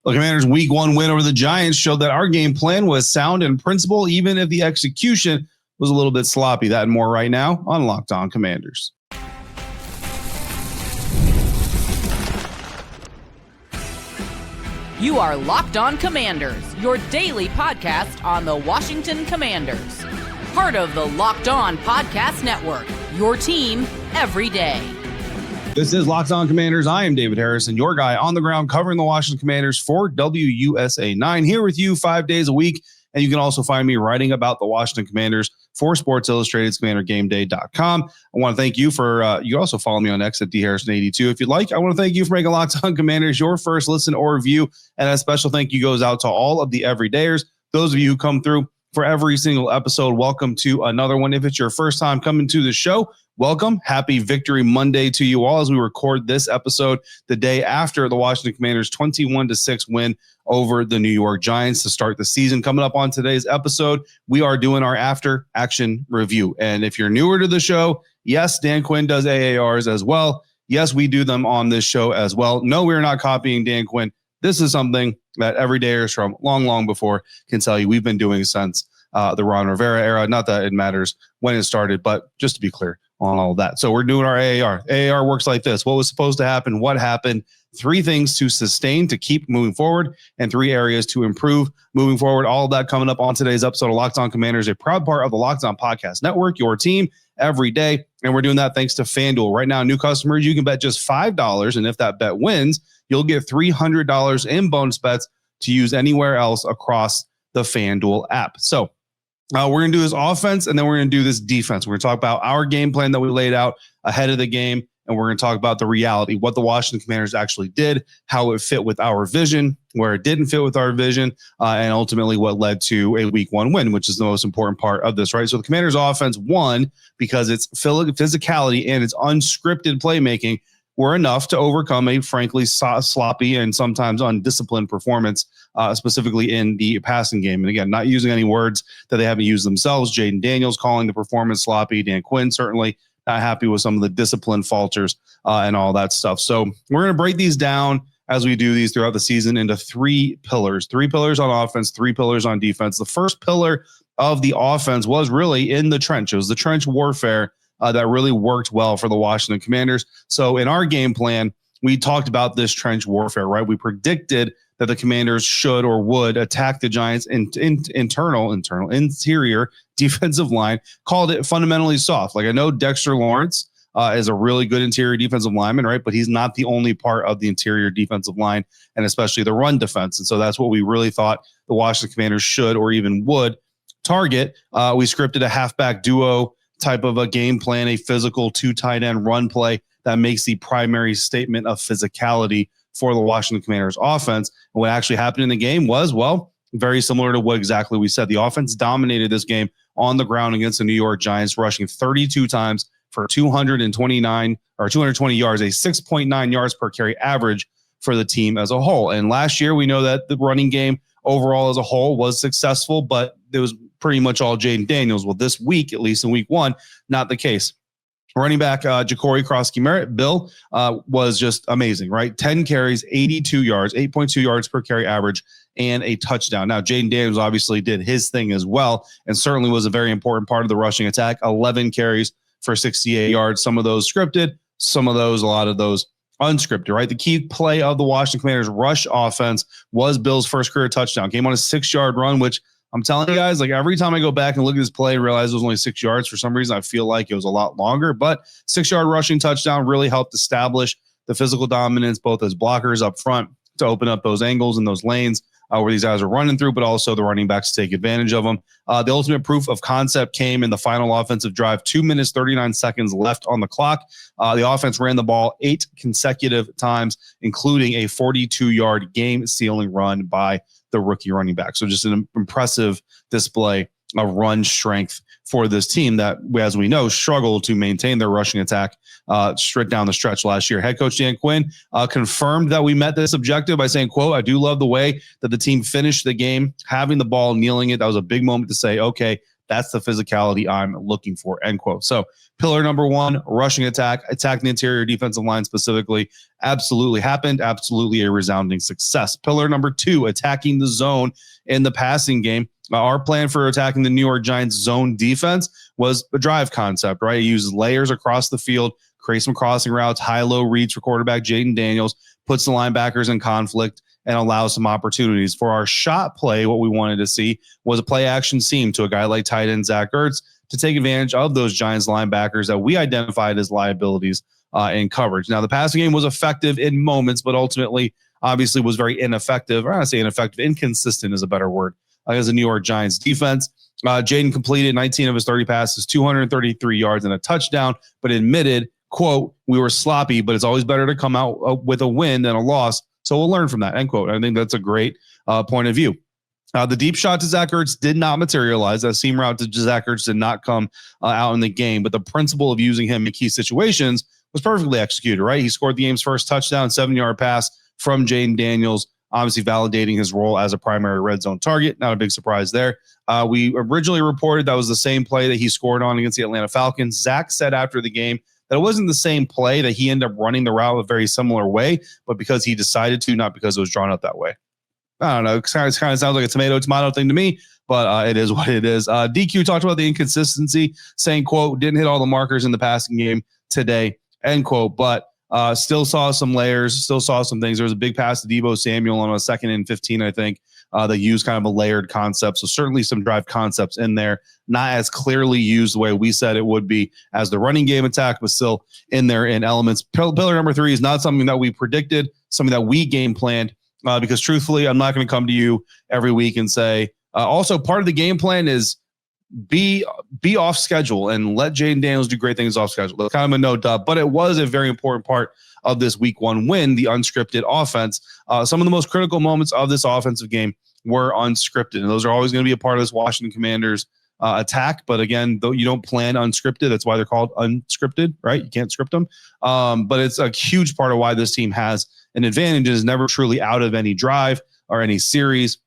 The Commanders' Week 1 win over the Giants showed that our game plan was sound in principle, even if the execution was a little bit sloppy. That and more right now on Locked On Commanders. You are Locked On Commanders, your daily podcast on the Washington Commanders. Part of the Locked On Podcast Network, your team every day. This is Locked On Commanders. I am David Harrison, your guy on the ground covering the Washington Commanders for WUSA 9, here with you 5 days a week. And you can also find me writing about the Washington Commanders for Sports Illustrated's CommanderGameDay.com. I want to thank you for, you can also follow me on X at DHarrison82 if you'd like. I want to thank you for making Locked On Commanders your first listen or review. And a special thank you goes out to all of the everydayers. Those of you who come through for every single episode, welcome to another one. If it's your first time coming to the show, welcome. Happy Victory Monday to you all as we record this episode the day after the Washington Commanders 21-6 win over the New York Giants to start the season. Coming up on today's episode, we are doing our after action review. And if you're newer to the show, yes, Dan Quinn does AARs as well. Yes, we do them on this show as well. No, we're not copying Dan Quinn. This is something that everydayers from long before can tell you we've been doing since the Ron Rivera era. Not that it matters when it started, but just to be clear on all of that. So we're doing our AAR. AAR works like this. What was supposed to happen? What happened? 3 things to sustain to keep moving forward, and 3 areas to improve moving forward. All of that coming up on today's episode of Locked On Commanders, a proud part of the Locked On Podcast Network, your team every day. And we're doing that thanks to FanDuel. Right now, new customers, you can bet just $5. And if that bet wins, you'll get $300 in bonus bets to use anywhere else across the FanDuel app. So we're going to do this offense, and then we're going to do this defense. We're going to talk about our game plan that we laid out ahead of the game, and we're going to talk about the reality, what the Washington Commanders actually did, how it fit with our vision, where it didn't fit with our vision, and ultimately what led to a Week 1 win, which is the most important part of this, right? So the Commanders offense won because its physicality and its unscripted playmaking were enough to overcome a frankly sloppy and sometimes undisciplined performance, specifically in the passing game. And again, not using any words that they haven't used themselves. Jaden Daniels calling the performance sloppy. Dan Quinn certainly not happy with some of the discipline falters and all that stuff. So we're going to break these down as we do these throughout the season into 3 pillars. 3 pillars on offense, 3 pillars on defense. The first pillar of the offense was really in the trench. It was the trench warfare that really worked well for the Washington Commanders. So in our game plan, we talked about this trench warfare, right? We predicted that the Commanders should or would attack the Giants' interior defensive line, called it fundamentally soft. Like, I know Dexter Lawrence is a really good interior defensive lineman, right? But he's not the only part of the interior defensive line, and especially the run defense. And so that's what we really thought the Washington Commanders should or even would target. We scripted a halfback duo type of a game plan, a physical 2 tight end run play that makes the primary statement of physicality for the Washington Commanders offense. And what actually happened in the game was, well, very similar to what exactly we said. The offense dominated this game on the ground against the New York Giants, rushing 32 times for 220 yards, a 6.9 yards per carry average for the team as a whole. And last year, we know that the running game overall as a whole was successful, but it was pretty much all Jaden Daniels. Well, this week, at least in Week 1, not the case. Running back Jacory Croskey-Merritt, Bill, was just amazing, right? 10 carries, 82 yards, 8.2 yards per carry average, and a touchdown. Now, Jaden Daniels obviously did his thing as well, and certainly was a very important part of the rushing attack. 11 carries for 68 yards, some of those scripted, a lot of those unscripted, right? The key play of the Washington Commanders rush offense was Bill's first career touchdown. Came on a 6-yard run, which I'm telling you guys, like, every time I go back and look at this play and realize it was only 6 yards, for some reason I feel like it was a lot longer, but 6-yard rushing touchdown really helped establish the physical dominance, both as blockers up front to open up those angles and those lanes where these guys are running through, but also the running backs to take advantage of them. The ultimate proof of concept came in the final offensive drive, 2 minutes, 39 seconds left on the clock. The offense ran the ball 8 consecutive times, including a 42-yard game-sealing run by the rookie running back. So just an impressive display of run strength for this team that, as we know, struggled to maintain their rushing attack straight down the stretch last year. Head coach Dan Quinn confirmed that we met this objective by saying, quote, "I do love the way that the team finished the game, having the ball, kneeling it. That was a big moment to say, okay, That's the physicality I'm looking for, end quote. So pillar number one, rushing attack, attacking the interior defensive line specifically, absolutely happened. Absolutely a resounding success. Pillar number two, attacking the zone in the passing game. Our plan for attacking the New York Giants zone defense was a drive concept, right? It uses layers across the field, create some crossing routes, high-low reads for quarterback Jaden Daniels, puts the linebackers in conflict, and allows some opportunities. For our shot play, what we wanted to see was a play-action seam to a guy like tight end Zach Ertz to take advantage of those Giants linebackers that we identified as liabilities in coverage. Now, the passing game was effective in moments, but ultimately, obviously, was very ineffective. Or I don't say ineffective, inconsistent is a better word. As the New York Giants defense. Jaden completed 19 of his 30 passes, 233 yards and a touchdown, but admitted, quote, we were sloppy, but it's always better to come out with a win than a loss. So we'll learn from that, end quote. I think that's a great point of view. The deep shot to Zach Ertz did not materialize. That seam route to Zach Ertz did not come out in the game, but the principle of using him in key situations was perfectly executed, right? He scored the game's first touchdown, 7-yard pass from Jaden Daniels, obviously validating his role as a primary red zone target. Not a big surprise there. We originally reported that was the same play that he scored on against the Atlanta Falcons. Zach said after the game that it wasn't the same play, that he ended up running the route a very similar way, but because he decided to, not because it was drawn up that way. I don't know. It kind of sounds like a tomato thing to me, but it is what it is. DQ talked about the inconsistency, saying, quote, didn't hit all the markers in the passing game today, end quote, but still saw some layers, still saw some things. There was a big pass to Deebo Samuel on a 2nd and 15, I think, that used kind of a layered concept. So certainly some drive concepts in there, not as clearly used the way we said it would be as the running game attack, but still in there in elements. Pillar number 3 is not something that we predicted, something that we game planned, because truthfully, I'm not going to come to you every week and say, also part of the game plan is be off schedule and let Jaden Daniels do great things off schedule. That's kind of a no dub, but it was a very important part of this week 1 win, the unscripted offense. Some of the most critical moments of this offensive game were unscripted, and those are always going to be a part of this Washington Commanders attack. But again, though you don't plan unscripted, that's why they're called unscripted, right? You can't script them. But it's a huge part of why this team has an advantage. It is never truly out of any drive or any series.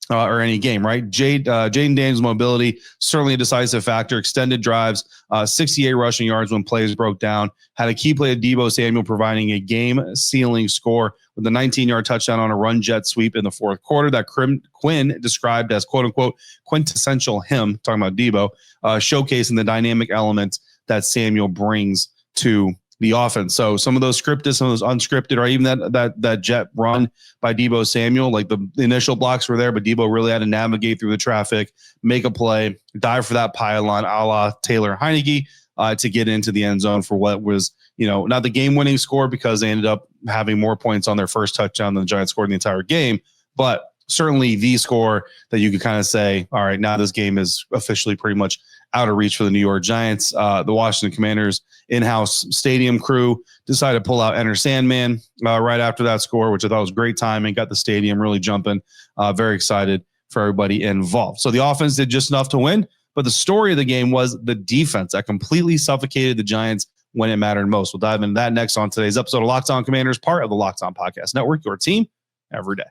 Or any game, right? Jaden Daniels' mobility, certainly a decisive factor. Extended drives, 68 rushing yards when plays broke down. Had a key play of Deebo Samuel providing a game-sealing score with a 19-yard touchdown on a run jet sweep in the 4th quarter that Quinn described as, quote-unquote, quintessential him, talking about Deebo, showcasing the dynamic elements that Samuel brings to the offense. So some of those scripted, some of those unscripted, or even that jet run by Deebo Samuel, like the initial blocks were there, but Deebo really had to navigate through the traffic, make a play, dive for that pylon a la Taylor Heineke to get into the end zone for what was, not the game-winning score because they ended up having more points on their first touchdown than the Giants scored in the entire game, but certainly the score that you could kind of say, all right, now this game is officially pretty much out of reach for the New York Giants. The Washington Commanders in-house stadium crew decided to pull out Enter Sandman right after that score, which I thought was great timing, got the stadium really jumping. Very excited for everybody involved. So the offense did just enough to win, but the story of the game was the defense that completely suffocated the Giants when it mattered most. We'll dive into that next on today's episode of Locked On Commanders, part of the Locked On Podcast Network, your team every day.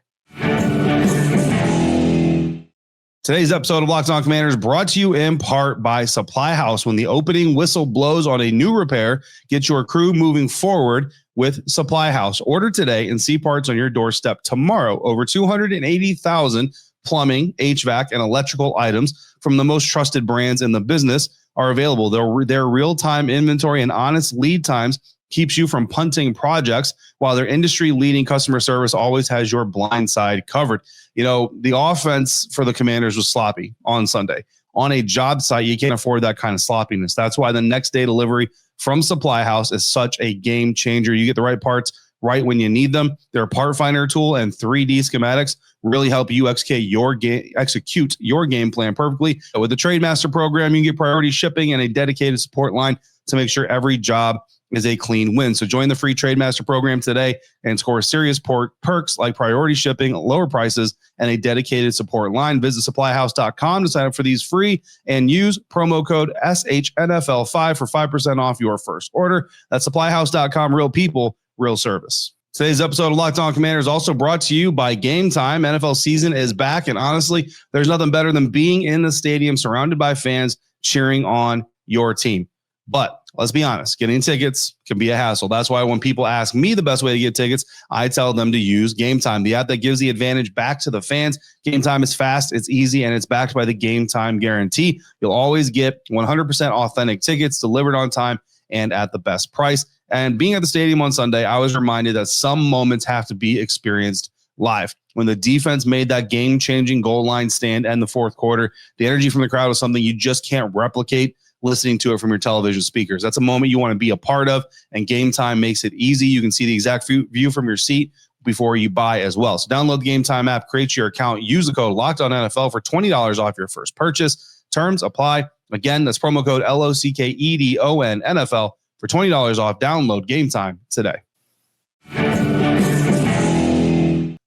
Today's episode of Locked On Commanders brought to you in part by SupplyHouse. When the opening whistle blows on a new repair, get your crew moving forward with SupplyHouse. Order today and see parts on your doorstep tomorrow. Over 280,000 plumbing, HVAC, and electrical items from the most trusted brands in the business are available. Their real-time inventory and honest lead times keeps you from punting projects, while their industry-leading customer service always has your blind side covered. The offense for the Commanders was sloppy on Sunday. On a job site, you can't afford that kind of sloppiness. That's why the next day delivery from SupplyHouse is such a game changer. You get the right parts right when you need them. Their part finder tool and 3D schematics really help you execute your game plan perfectly. With the Trade Master program, you can get priority shipping and a dedicated support line to make sure every job is a clean win. So join the free Trade Master program today and score serious perks like priority shipping, lower prices, and a dedicated support line. Visit supplyhouse.com to sign up for these free and use promo code SHNFL5 for 5% off your first order. That's supplyhouse.com. Real people, real service. Today's episode of Locked On Commanders is also brought to you by Gametime. NFL season is back, and honestly, there's nothing better than being in the stadium surrounded by fans cheering on your team. But let's be honest, getting tickets can be a hassle. That's why when people ask me the best way to get tickets, I tell them to use Gametime, the app that gives the advantage back to the fans. Gametime is fast, it's easy, and it's backed by the Gametime guarantee. You'll always get 100% authentic tickets delivered on time and at the best price. And being at the stadium on Sunday, I was reminded that some moments have to be experienced live. When the defense made that game-changing goal line stand and the fourth quarter, the energy from the crowd was something you just can't replicate listening to it from your television speakers. That's a moment you want to be a part of, and Gametime makes it easy. You can see the exact view from your seat before you buy as well. So download the Gametime app, create your account, use the code LOCKEDONNFL for $20 off your first purchase. Terms apply. Again, that's promo code LOCKEDONNFL for $20 off. Download Gametime today.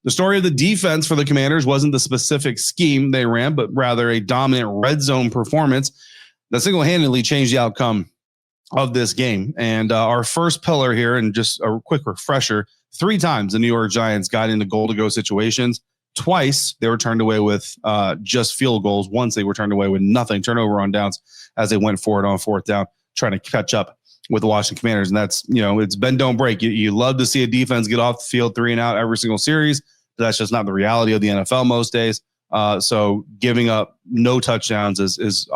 The story of the defense for the Commanders wasn't the specific scheme they ran, but rather a dominant red zone performance that single-handedly changed the outcome of this game. And our first pillar here, and just a quick refresher, 3 times the New York Giants got into goal-to-go situations. Twice they were turned away with just field goals. Once they were turned away with nothing, turnover on downs as they went forward on fourth down, trying to catch up with the Washington Commanders. And that's, it's bend, don't break. You love to see a defense get off the field 3 and out every single series, but that's just not the reality of the NFL most days. So giving up no touchdowns is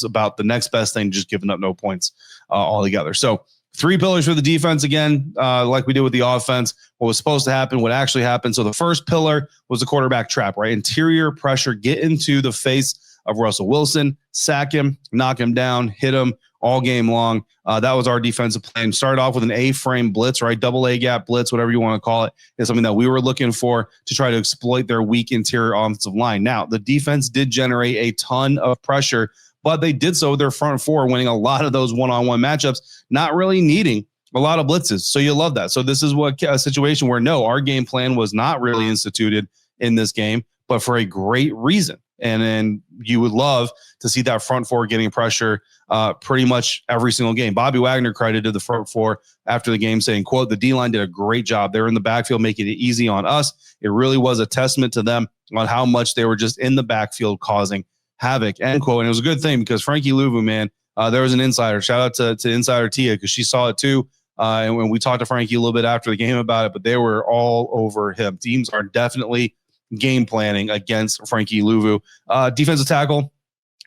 about the next best thing, just giving up no points altogether. So 3 pillars for the defense again, like we did with the offense. What was supposed to happen, what actually happened. So the first pillar was the quarterback trap, right? Interior pressure, get into the face of Russell Wilson, sack him, knock him down, hit him all game long. That was our defensive plan. Started off with an A-frame blitz, right? Double A gap blitz, whatever you want to call it, is something that we were looking for to try to exploit their weak interior offensive line. Now, the defense did generate a ton of pressure, but they did so with their front 4, winning a lot of those one-on-one matchups, not really needing a lot of blitzes. So you love that. So this is a situation where, no, our game plan was not really instituted in this game, but for a great reason. And then you would love to see that front 4 getting pressure pretty much every single game. Bobby Wagner credited the front 4 after the game saying, quote, "The D-line did a great job. They were in the backfield making it easy on us. It really was a testament to them on how much they were just in the backfield causing havoc," end quote. And it was a good thing because Frankie Louvu, man, there was an insider. Shout out to Insider Tia because she saw it too. And when we talked to Frankie a little bit after the game about it, but they were all over him. Teams are definitely game planning against Frankie Louvu. Defensive tackle,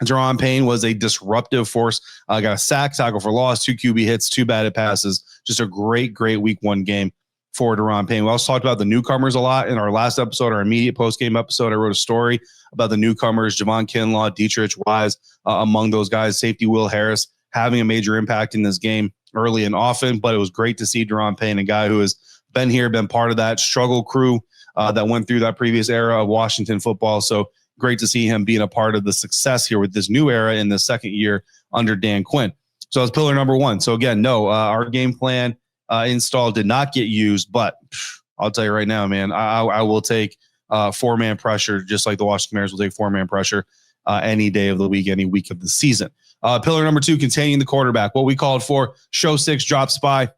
Jerron Payne was a disruptive force. Got a sack, tackle for loss, 2 QB hits, 2 batted passes. Just a great week 1 game for Jerron Payne. We also talked about the newcomers a lot in our last episode, our immediate post-game episode. I wrote a story about the newcomers, Javon Kinlaw, Dietrich Wise, among those guys, safety Will Harris, having a major impact in this game early and often. But it was great to see Jerron Payne, a guy who has been here, been part of that struggle crew that went through that previous era of Washington football. So great to see him being a part of the success here with this new era in the second year under Dan Quinn. So that's pillar number 1. So again, no, our game plan install did not get used, but I'll tell you right now, man, I will take 4-man pressure, just like the Washington Commanders will take 4-man pressure any day of the week, any week of the season. Pillar number 2, containing the quarterback. What we called for, show 6, drop spy.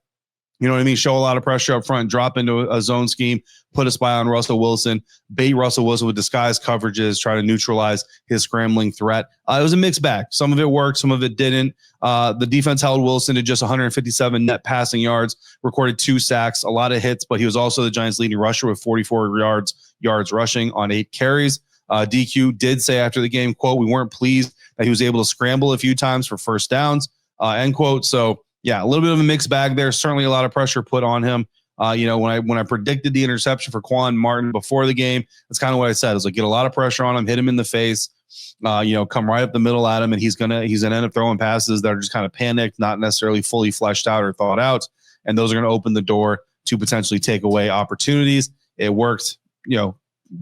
You know what I mean? Show a lot of pressure up front, drop into a zone scheme, put a spy on Russell Wilson, bait Russell Wilson with disguised coverages, try to neutralize his scrambling threat. It was a mixed bag. Some of it worked, some of it didn't. The defense held Wilson to just 157 net passing yards, recorded 2 sacks, a lot of hits, but he was also the Giants' leading rusher with 44 yards rushing on 8 carries. DQ did say after the game, quote, "We weren't pleased that he was able to scramble a few times for first downs," end quote. So, yeah, a little bit of a mixed bag there. Certainly a lot of pressure put on him. When I predicted the interception for Quan Martin before the game, that's kind of what I said. I was like, get a lot of pressure on him, hit him in the face, come right up the middle at him, and he's gonna end up throwing passes that are just kind of panicked, not necessarily fully fleshed out or thought out, and those are going to open the door to potentially take away opportunities. It worked,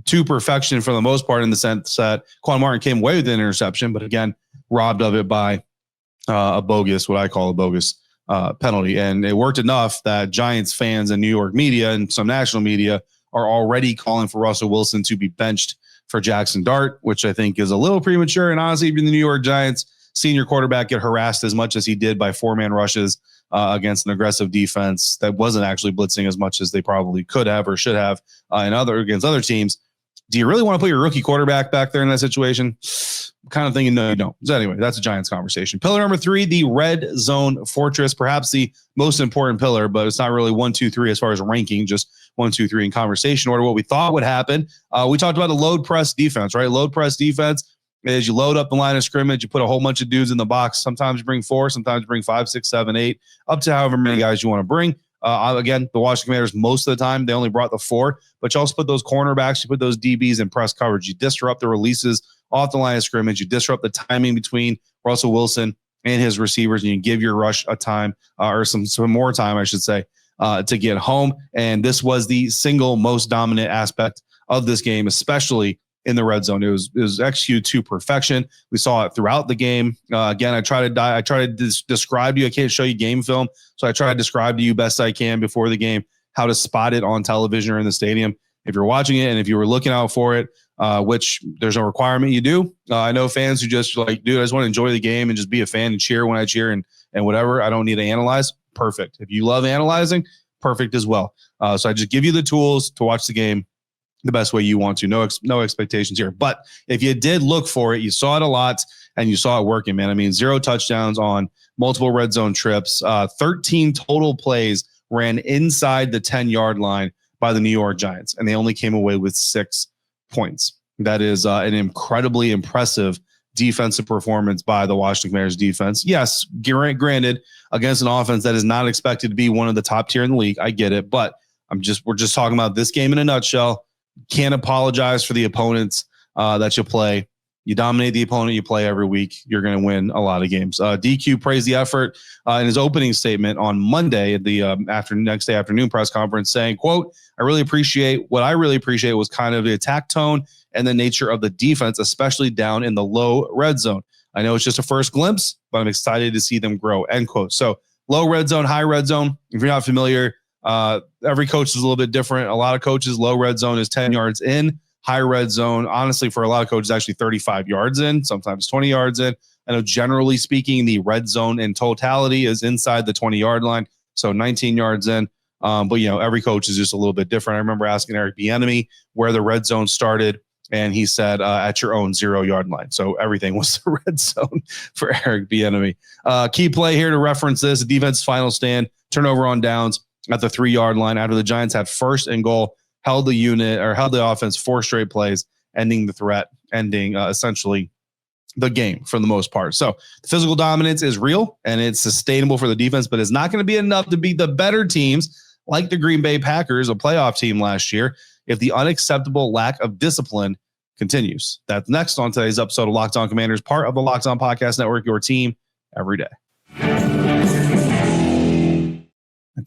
to perfection for the most part, in the sense that Quan Martin came away with an interception, but again, robbed of it by what I call a bogus penalty. And it worked enough that Giants fans and New York media and some national media are already calling for Russell Wilson to be benched for Jackson Dart, which I think is a little premature. And honestly, even the New York Giants, senior quarterback, get harassed as much as he did by 4-man rushes against an aggressive defense that wasn't actually blitzing as much as they probably could have or should have against other teams. Do you really want to put your rookie quarterback back there in that situation? Kind of thinking, no, you don't. So anyway, that's a Giants conversation. Pillar number 3, the red zone fortress, perhaps the most important pillar, but it's not really 1, 2, 3 as far as ranking, just 1, 2, 3 in conversation order. What we thought would happen. We talked about a load press defense, right? Load press defense is you load up the line of scrimmage, you put a whole bunch of dudes in the box. Sometimes you bring 4, sometimes you bring 5, 6, 7, 8, up to however many guys you want to bring. Again, the Washington Commanders, most of the time, they only brought the 4, but you also put those cornerbacks, you put those DBs in press coverage. You disrupt the releases off the line of scrimmage. You disrupt the timing between Russell Wilson and his receivers, and you give your rush a time or some more time, I should say, to get home. And this was the single most dominant aspect of this game, especially in the red zone. It was executed to perfection. We saw it throughout the game. Again, I try to describe to you. I can't show you game film, so I try to describe to you best I can before the game how to spot it on television or in the stadium. If you're watching it and if you were looking out for it, which there's no requirement you do. I know fans who just like, dude, I just want to enjoy the game and just be a fan and cheer when I cheer and whatever. I don't need to analyze. Perfect. If you love analyzing, perfect as well. So I just give you the tools to watch the game the best way you want to. No expectations here. But if you did look for it, you saw it a lot and you saw it working, man. I mean, 0 touchdowns on multiple red zone trips, 13 total plays ran inside the 10-yard line by the New York Giants, and they only came away with 6 points. That is an incredibly impressive defensive performance by the Washington Commanders defense. Yes, granted, against an offense that is not expected to be one of the top tier in the league. I get it, but we're just talking about this game in a nutshell. Can't apologize for the opponents that you play. You dominate the opponent you play every week, you're going to win a lot of games. DQ praised the effort in his opening statement on Monday at the next day afternoon press conference, saying, quote, what I really appreciate was kind of the attack tone and the nature of the defense, especially down in the low red zone. I know it's just a first glimpse, but I'm excited to see them grow, end quote. So low red zone, high red zone. If you're not familiar, every coach is a little bit different. A lot of coaches, low red zone is 10 yards in. High red zone, honestly, for a lot of coaches, actually 35 yards in, sometimes 20 yards in. I know generally speaking, the red zone in totality is inside the 20-yard line, so 19 yards in. But, every coach is just a little bit different. I remember asking Eric Bieniemy where the red zone started, and he said at your own 0-yard line. So everything was the red zone for Eric Bieniemy. Key play here to reference this, defense final stand, turnover on downs at the 3-yard line after the Giants had first and goal, held the offense 4 straight plays, ending the threat, essentially the game for the most part. So the physical dominance is real and it's sustainable for the defense, but it's not going to be enough to beat the better teams like the Green Bay Packers, a playoff team last year, if the unacceptable lack of discipline continues. That's next on today's episode of Locked On Commanders, part of the Locked On Podcast Network, your team every day.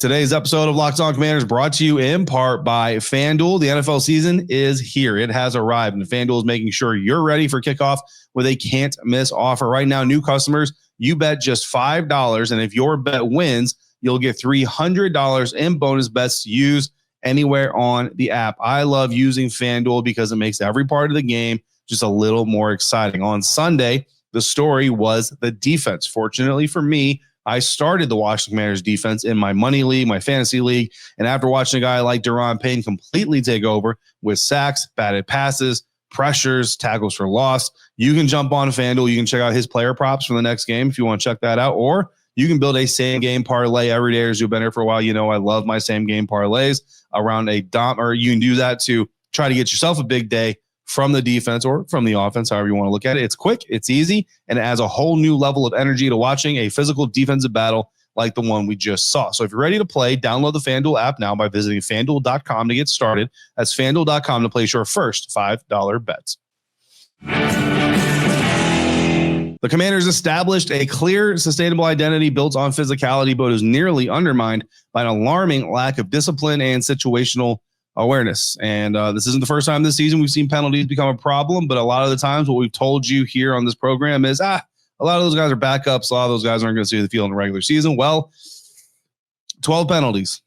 Today's episode of Locked On Commanders brought to you in part by FanDuel. The NFL season is here. It has arrived, and FanDuel is making sure you're ready for kickoff with a can't-miss offer. Right now, new customers, you bet just $5, and if your bet wins, you'll get $300 in bonus bets to use anywhere on the app. I love using FanDuel because it makes every part of the game just a little more exciting. On Sunday, the story was the defense. Fortunately for me, I started the Washington Commanders defense in my money league, my fantasy league, and after watching a guy like Daron Payne completely take over with sacks, batted passes, pressures, tackles for loss, you can jump on FanDuel. You can check out his player props for the next game if you want to check that out, or you can build a same-game parlay every day. As you've been here for a while, I love my same-game parlays around or you can do that to try to get yourself a big day from the defense or from the offense, however you want to look at it. It's quick, it's easy, and it adds a whole new level of energy to watching a physical defensive battle like the one we just saw. So if you're ready to play, download the FanDuel app now by visiting FanDuel.com to get started. That's FanDuel.com to place your first $5 bets. The Commanders established a clear, sustainable identity built on physicality, but is nearly undermined by an alarming lack of discipline and situational awareness. And this isn't the first time this season we've seen penalties become a problem, but a lot of the times what we've told you here on this program is, a lot of those guys are backups. A lot of those guys aren't going to see the field in the regular season. Well, 12 penalties.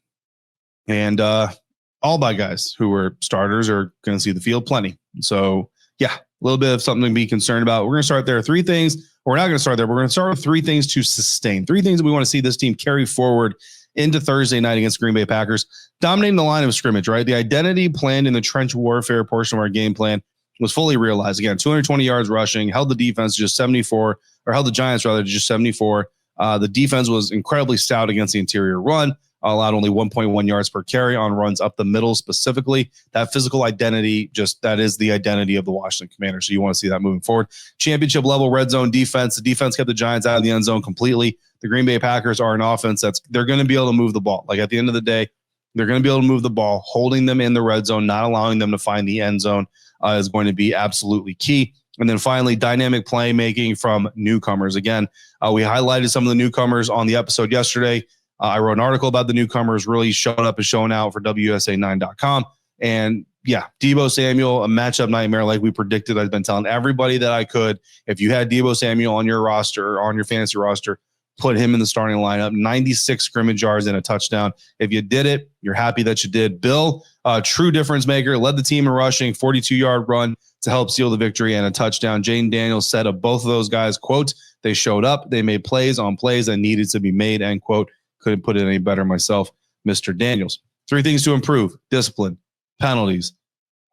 And all by guys who were starters are going to see the field plenty. So, yeah, a little bit of something to be concerned about. We're going to start there. 3 things we're not going to start there. We're going to start with three things to sustain, three things that we want to see this team carry forward into Thursday night against Green Bay Packers, dominating the line of scrimmage, right? The identity planned in the trench warfare portion of our game plan was fully realized. Again, 220 yards rushing, held the defense to just 74, or held the Giants rather to just 74. The defense was incredibly stout against the interior run, allowed only 1.1 yards per carry on runs up the middle specifically. That physical identity, that is the identity of the Washington Commanders. So you want to see that moving forward. Championship level red zone defense. The defense kept the Giants out of the end zone completely. The Green Bay Packers are an offense they're going to be able to move the ball. Like at the end of the day, they're going to be able to move the ball, holding them in the red zone, not allowing them to find the end zone is going to be absolutely key. And then finally, dynamic playmaking from newcomers. Again, we highlighted some of the newcomers on the episode yesterday. I wrote an article about the newcomers really showing up and showing out for WUSA9.com. And yeah, Deebo Samuel, a matchup nightmare like we predicted. I've been telling everybody that I could. If you had Deebo Samuel on your roster, or on your fantasy roster, put him in the starting lineup. 96 scrimmage yards and a touchdown. If you did it, you're happy that you did. Bill, true difference maker, led the team in rushing, 42-yard run to help seal the victory and a touchdown. Jaden Daniels said of both of those guys, quote, they showed up, they made plays on plays that needed to be made, end quote. Couldn't put it any better myself, Mr. Daniels. Three things to improve: discipline, penalties.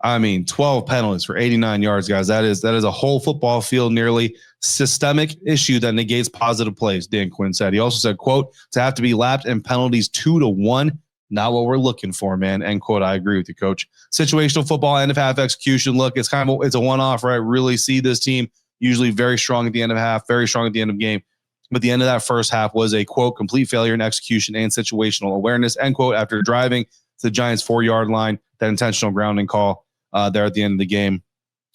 12 penalties for 89 yards, guys. That is a whole football field, nearly systemic issue that negates positive plays, Dan Quinn said. He also said, quote, to have to be lapped in penalties 2-1, not what we're looking for, man, end quote. I agree with you, coach. Situational football, end of half execution. Look, it's a one-off, right? Really see this team usually very strong at the end of half, very strong at the end of game. But the end of that first half was a, quote, complete failure in execution and situational awareness, end quote, after driving to the Giants' 4-yard line, that intentional grounding call there at the end of the game.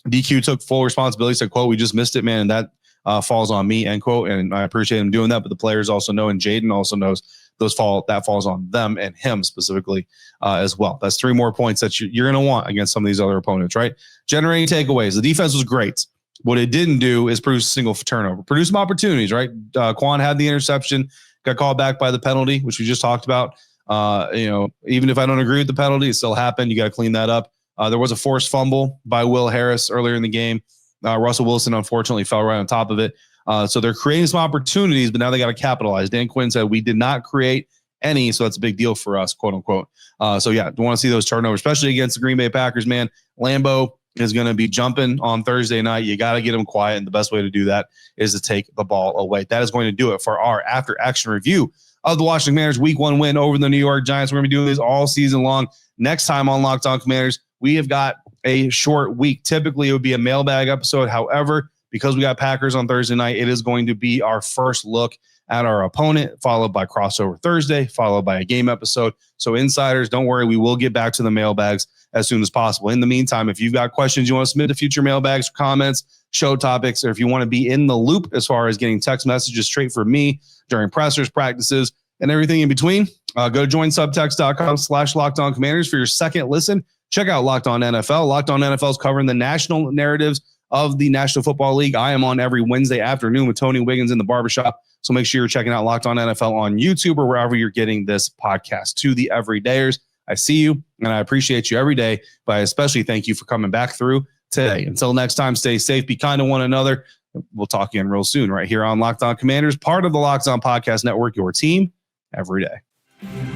DQ took full responsibility, said, quote, we just missed it, man, and that falls on me, end quote. And I appreciate him doing that, but the players also know, and Jaden also knows that falls on them and him specifically as well. That's 3 more points that you're going to want against some of these other opponents, right? Generating takeaways. The defense was great. What it didn't do is produce a single turnover. Produce some opportunities, right? Quan had the interception, got called back by the penalty, which we just talked about. Even if I don't agree with the penalty, it still happened. You got to clean that up. There was a forced fumble by Will Harris earlier in the game. Russell Wilson, unfortunately, fell right on top of it. So they're creating some opportunities, but now they got to capitalize. Dan Quinn said, we did not create any, so that's a big deal for us, quote unquote. So yeah, want to see those turnovers, especially against the Green Bay Packers, man. Lambeau is going to be jumping on Thursday night. You got to get him quiet, and the best way to do that is to take the ball away. That is going to do it for our after-action review of the Washington Commanders' Week 1 win over the New York Giants. We're going to be doing this all season long. Next time on Locked On Commanders, we have got a short week. Typically, it would be a mailbag episode. However, because we got Packers on Thursday night, it is going to be our first look at our opponent, followed by Crossover Thursday, followed by a game episode. So insiders, don't worry, we will get back to the mailbags as soon as possible. In the meantime, if you've got questions you want to submit to future mailbags, comments, show topics, or if you want to be in the loop as far as getting text messages straight from me during pressers, practices, and everything in between, go to joinsubtext.com/LockedOnCommanders for your second listen. Check out Locked On NFL. Locked On NFL is covering the national narratives of the National Football League. I am on every Wednesday afternoon with Tony Wiggins in the barbershop. So make sure you're checking out Locked On NFL on YouTube or wherever you're getting this podcast. To the everydayers, I see you and I appreciate you every day, but I especially thank you for coming back through today. Until next time, stay safe, be kind to one another. We'll talk again real soon right here on Locked On Commanders, part of the Locked On Podcast Network, your team every day.